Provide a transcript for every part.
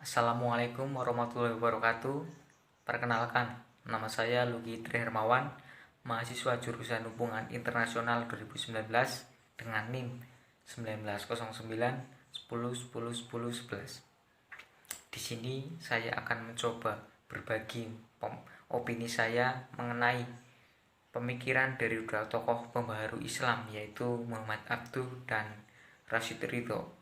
Assalamualaikum warahmatullahi wabarakatuh. Perkenalkan, nama saya Lugi Tri Hermawan, mahasiswa jurusan Hubungan Internasional 2019 dengan NIM 1909 10 10 10 11. Di sini saya akan mencoba berbagi opini saya mengenai pemikiran dari dua tokoh pembaharu Islam, yaitu Muhammad Abduh dan Rashid Ridho.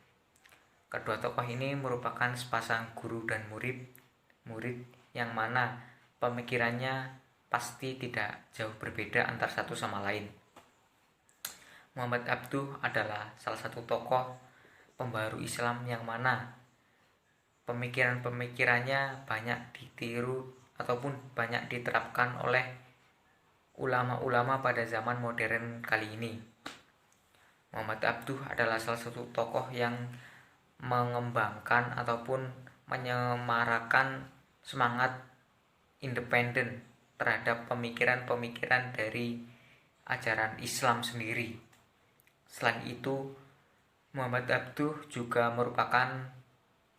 Kedua tokoh ini merupakan sepasang guru dan murid yang mana pemikirannya pasti tidak jauh berbeda antar satu sama lain. Muhammad Abduh adalah salah satu tokoh pembaharu Islam yang mana pemikiran-pemikirannya banyak ditiru ataupun banyak diterapkan oleh ulama-ulama pada zaman modern kali ini. Muhammad Abduh adalah salah satu tokoh yang mengembangkan ataupun menyemarakan semangat independen terhadap pemikiran-pemikiran dari ajaran Islam sendiri. Selain itu, Muhammad Abduh juga merupakan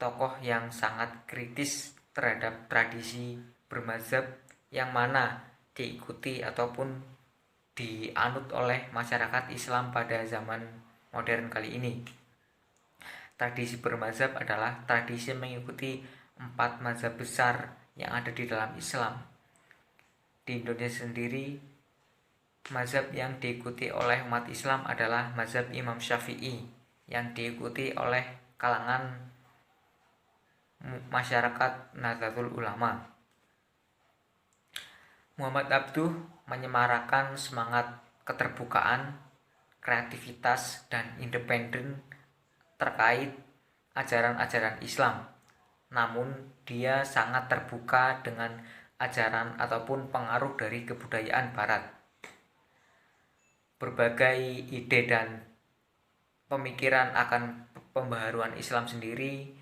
tokoh yang sangat kritis terhadap tradisi bermazhab yang mana diikuti ataupun dianut oleh masyarakat Islam pada zaman modern kali ini. Tradisi bermazhab adalah tradisi mengikuti 4 mazhab besar yang ada di dalam Islam. Di Indonesia sendiri, mazhab yang diikuti oleh umat Islam adalah mazhab Imam Syafi'i yang diikuti oleh kalangan masyarakat Nahdlatul Ulama. Muhammad Abduh menyemarakan semangat keterbukaan, kreativitas, dan independen terkait ajaran-ajaran Islam. Namun dia sangat terbuka dengan ajaran ataupun pengaruh dari kebudayaan barat. Berbagai ide dan pemikiran akan pembaharuan Islam sendiri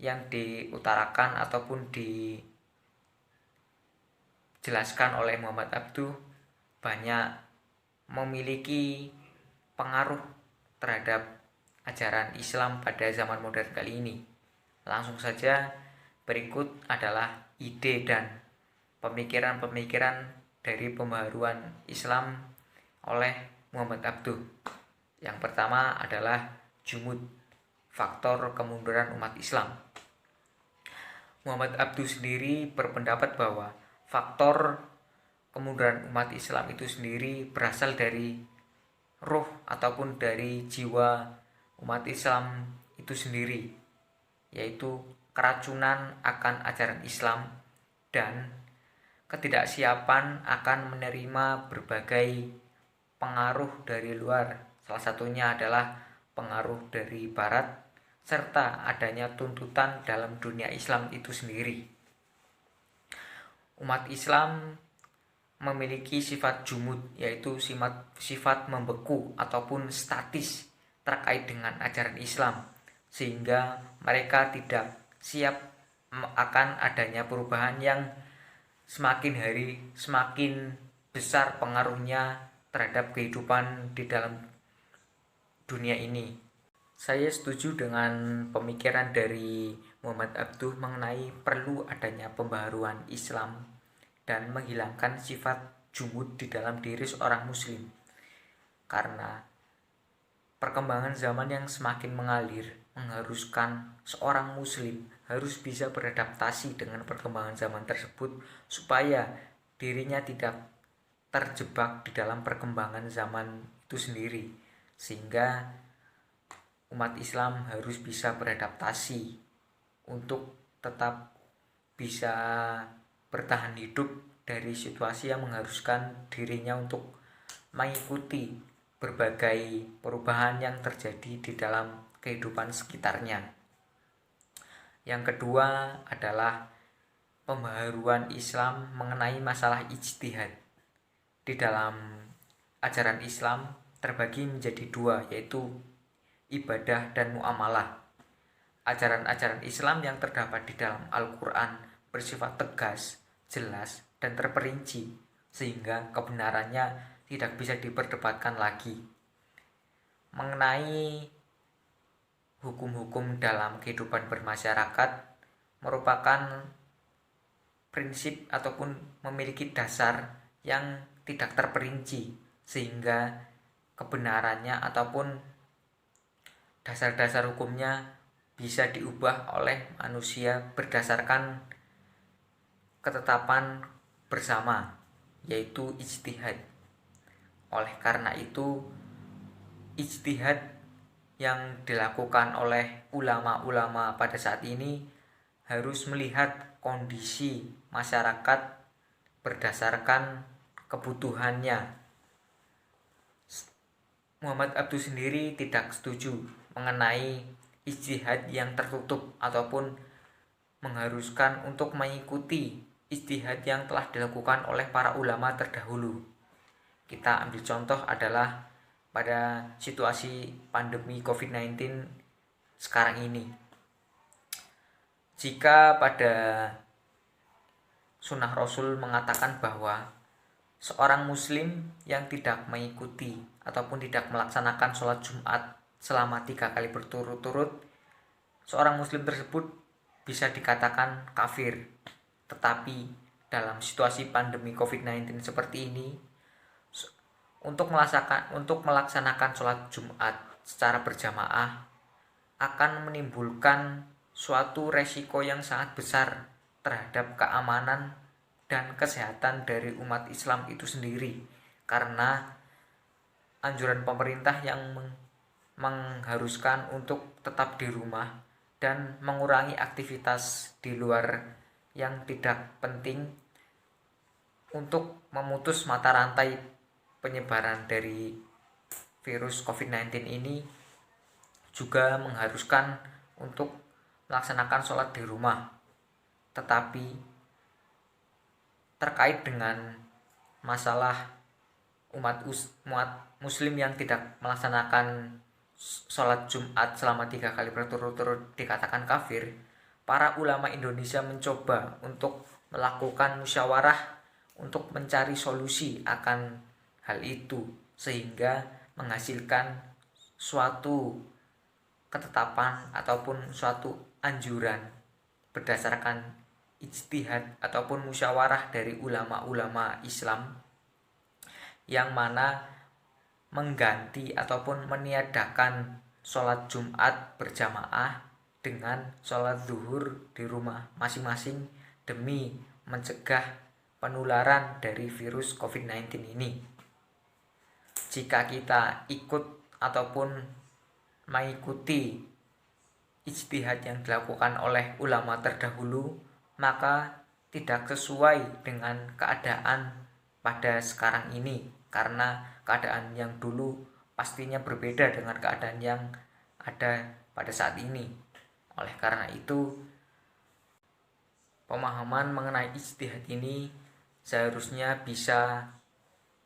yang diutarakan ataupun dijelaskan oleh Muhammad Abduh banyak memiliki pengaruh terhadap ajaran Islam pada zaman modern kali ini. Langsung saja, berikut adalah ide dan pemikiran-pemikiran dari pembaharuan Islam oleh Muhammad Abduh. Yang pertama adalah jumud, faktor kemunduran umat Islam. Muhammad Abduh sendiri berpendapat bahwa faktor kemunduran umat Islam itu sendiri berasal dari ruh ataupun dari jiwa umat Islam itu sendiri, yaitu keracunan akan ajaran Islam dan ketidaksiapan akan menerima berbagai pengaruh dari luar. Salah satunya adalah pengaruh dari barat serta adanya tuntutan dalam dunia Islam itu sendiri. Umat Islam memiliki sifat jumud, yaitu sifat membeku ataupun statis terkait dengan ajaran Islam, sehingga mereka tidak siap akan adanya perubahan yang semakin hari semakin besar pengaruhnya terhadap kehidupan di dalam dunia ini. Saya setuju dengan pemikiran dari Muhammad Abduh mengenai perlu adanya pembaharuan Islam dan menghilangkan sifat jumud di dalam diri seorang muslim, karena perkembangan zaman yang semakin mengalir mengharuskan seorang muslim harus bisa beradaptasi dengan perkembangan zaman tersebut supaya dirinya tidak terjebak di dalam perkembangan zaman itu sendiri, sehingga umat Islam harus bisa beradaptasi untuk tetap bisa bertahan hidup dari situasi yang mengharuskan dirinya untuk mengikuti berbagai perubahan yang terjadi di dalam kehidupan sekitarnya. Yang kedua adalah pembaharuan Islam mengenai masalah ijtihad. Di dalam ajaran Islam terbagi menjadi 2, yaitu ibadah dan muamalah. Ajaran-ajaran Islam yang terdapat di dalam Al-Quran bersifat tegas, jelas, dan terperinci, sehingga kebenarannya tidak bisa diperdebatkan lagi. Mengenai hukum-hukum dalam kehidupan bermasyarakat, merupakan prinsip ataupun memiliki dasar yang tidak terperinci, sehingga kebenarannya ataupun dasar-dasar hukumnya bisa diubah oleh manusia berdasarkan ketetapan bersama, yaitu ijtihad. Oleh karena itu, ijtihad yang dilakukan oleh ulama-ulama pada saat ini harus melihat kondisi masyarakat berdasarkan kebutuhannya. Muhammad Abduh sendiri tidak setuju mengenai ijtihad yang tertutup ataupun mengharuskan untuk mengikuti ijtihad yang telah dilakukan oleh para ulama terdahulu. Kita ambil contoh adalah pada situasi pandemi COVID-19 sekarang ini. Jika pada sunnah Rasul mengatakan bahwa seorang muslim yang tidak mengikuti ataupun tidak melaksanakan sholat Jumat selama 3 kali berturut-turut, seorang muslim tersebut bisa dikatakan kafir. Tetapi dalam situasi pandemi COVID-19 seperti ini, untuk melaksanakan sholat Jumat secara berjamaah akan menimbulkan suatu resiko yang sangat besar terhadap keamanan dan kesehatan dari umat Islam itu sendiri, karena anjuran pemerintah yang mengharuskan untuk tetap di rumah dan mengurangi aktivitas di luar yang tidak penting untuk memutus mata rantai penyebaran dari virus COVID-19 ini, juga mengharuskan untuk melaksanakan sholat di rumah. Tetapi terkait dengan masalah umat muslim yang tidak melaksanakan sholat Jumat selama 3 kali berturut-turut dikatakan kafir, para ulama Indonesia mencoba untuk melakukan musyawarah untuk mencari solusi akan hal itu, sehingga menghasilkan suatu ketetapan ataupun suatu anjuran berdasarkan ijtihad ataupun musyawarah dari ulama-ulama Islam, yang mana mengganti ataupun meniadakan sholat Jumat berjamaah dengan sholat zuhur di rumah masing-masing demi mencegah penularan dari virus COVID-19 ini. Jika kita ikut ataupun mengikuti ijtihad yang dilakukan oleh ulama terdahulu, maka tidak sesuai dengan keadaan pada sekarang ini, karena keadaan yang dulu pastinya berbeda dengan keadaan yang ada pada saat ini. Oleh karena itu, pemahaman mengenai ijtihad ini seharusnya bisa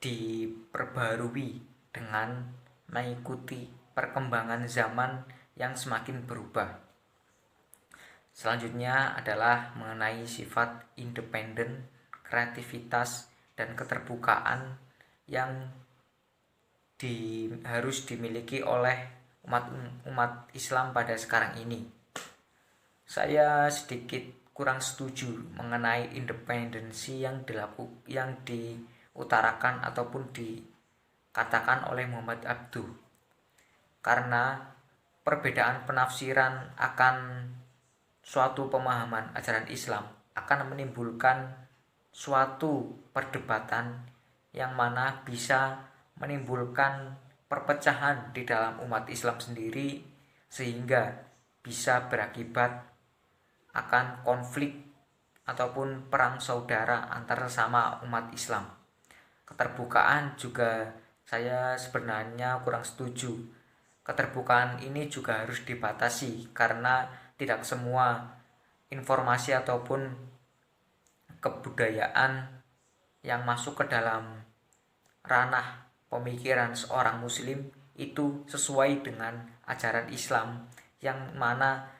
diperbarui dengan mengikuti perkembangan zaman yang semakin berubah. Selanjutnya adalah mengenai sifat independen, kreativitas, dan keterbukaan yang harus dimiliki oleh umat Islam pada sekarang ini. Saya sedikit kurang setuju mengenai independensi yang diutarakan ataupun dikatakan oleh Muhammad Abduh, karena perbedaan penafsiran akan suatu pemahaman ajaran Islam akan menimbulkan suatu perdebatan yang mana bisa menimbulkan perpecahan di dalam umat Islam sendiri, sehingga bisa berakibat akan konflik ataupun perang saudara antar sesama umat Islam. Keterbukaan juga saya sebenarnya kurang setuju. Keterbukaan ini juga harus dibatasi, karena tidak semua informasi ataupun kebudayaan yang masuk ke dalam ranah pemikiran seorang muslim itu sesuai dengan ajaran Islam yang mana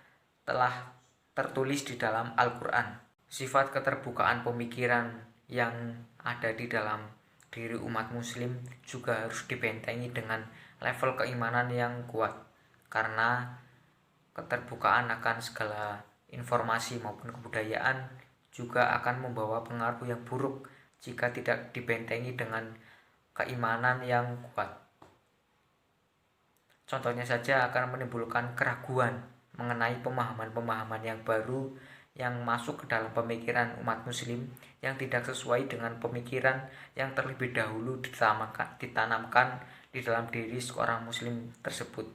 telah tertulis di dalam Al-Quran. Sifat keterbukaan pemikiran yang ada di dalam diri umat muslim juga harus dibentengi dengan level keimanan yang kuat, karena keterbukaan akan segala informasi maupun kebudayaan juga akan membawa pengaruh yang buruk jika tidak dibentengi dengan keimanan yang kuat. Contohnya saja akan menimbulkan keraguan mengenai pemahaman-pemahaman yang baru yang masuk ke dalam pemikiran umat muslim yang tidak sesuai dengan pemikiran yang terlebih dahulu ditanamkan di dalam diri seorang muslim tersebut.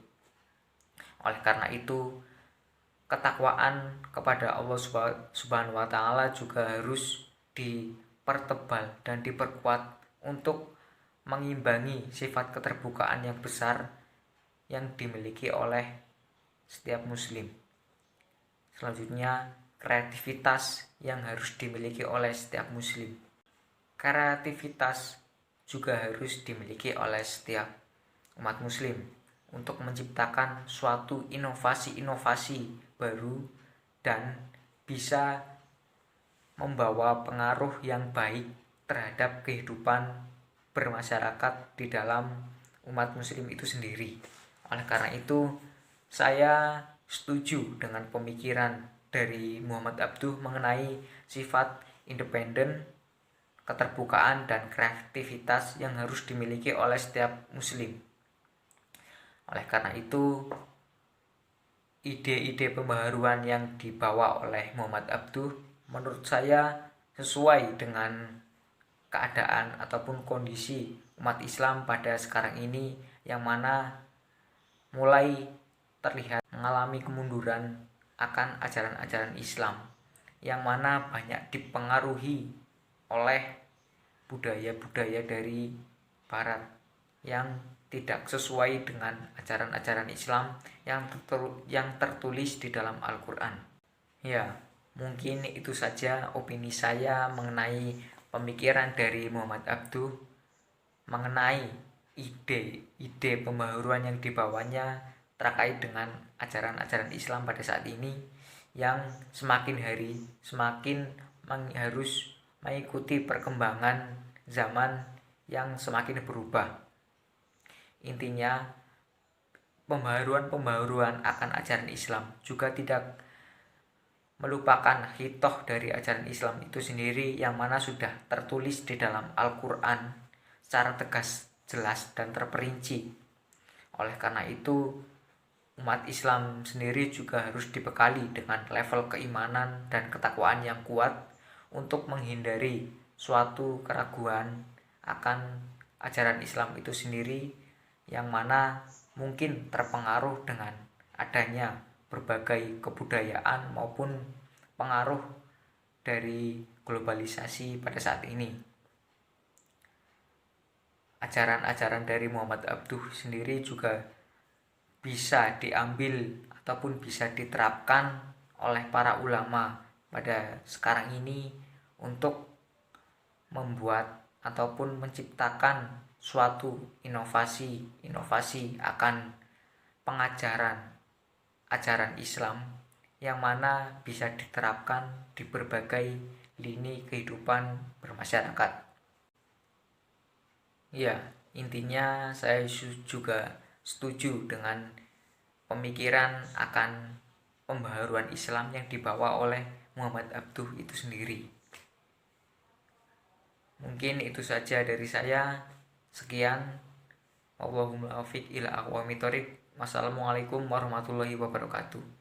Oleh karena itu, ketakwaan kepada Allah Subhanahu wa taala juga harus dipertebal dan diperkuat untuk mengimbangi sifat keterbukaan yang besar yang dimiliki oleh setiap muslim. Selanjutnya, kreativitas yang harus dimiliki oleh setiap muslim. Kreativitas juga harus dimiliki oleh setiap umat muslim untuk menciptakan suatu inovasi-inovasi baru dan bisa membawa pengaruh yang baik terhadap kehidupan bermasyarakat di dalam umat muslim itu sendiri. Oleh karena itu, saya setuju dengan pemikiran dari Muhammad Abduh mengenai sifat independen, keterbukaan, dan kreativitas yang harus dimiliki oleh setiap muslim. Oleh karena itu, ide-ide pembaharuan yang dibawa oleh Muhammad Abduh menurut saya sesuai dengan keadaan ataupun kondisi umat Islam pada sekarang ini, yang mana mulai terlihat mengalami kemunduran akan ajaran-ajaran Islam, yang mana banyak dipengaruhi oleh budaya-budaya dari Barat yang tidak sesuai dengan ajaran-ajaran Islam yang tertulis di dalam Al-Quran. Ya, mungkin itu saja opini saya mengenai pemikiran dari Muhammad Abduh mengenai ide pembaharuan yang dibawanya terkait dengan ajaran-ajaran Islam pada saat ini, yang semakin hari semakin harus mengikuti perkembangan zaman yang semakin berubah. Intinya, pembaharuan akan ajaran Islam juga tidak melupakan hitoh dari ajaran Islam itu sendiri, yang mana sudah tertulis di dalam Al-Quran secara tegas, jelas, dan terperinci. Oleh karena itu, umat Islam sendiri juga harus dibekali dengan level keimanan dan ketakwaan yang kuat untuk menghindari suatu keraguan akan ajaran Islam itu sendiri, yang mana mungkin terpengaruh dengan adanya berbagai kebudayaan maupun pengaruh dari globalisasi pada saat ini. Ajaran-ajaran dari Muhammad Abduh sendiri juga bisa diambil ataupun bisa diterapkan oleh para ulama pada sekarang ini untuk membuat ataupun menciptakan suatu inovasi akan ajaran Islam, yang mana bisa diterapkan di berbagai lini kehidupan bermasyarakat. Ya, intinya saya juga setuju dengan pemikiran akan pembaharuan Islam yang dibawa oleh Muhammad Abduh itu sendiri. Mungkin itu saja dari saya. Sekian. Wallahul muwaffiq ila aqwamit thoriq. Wassalamualaikum warahmatullahi wabarakatuh.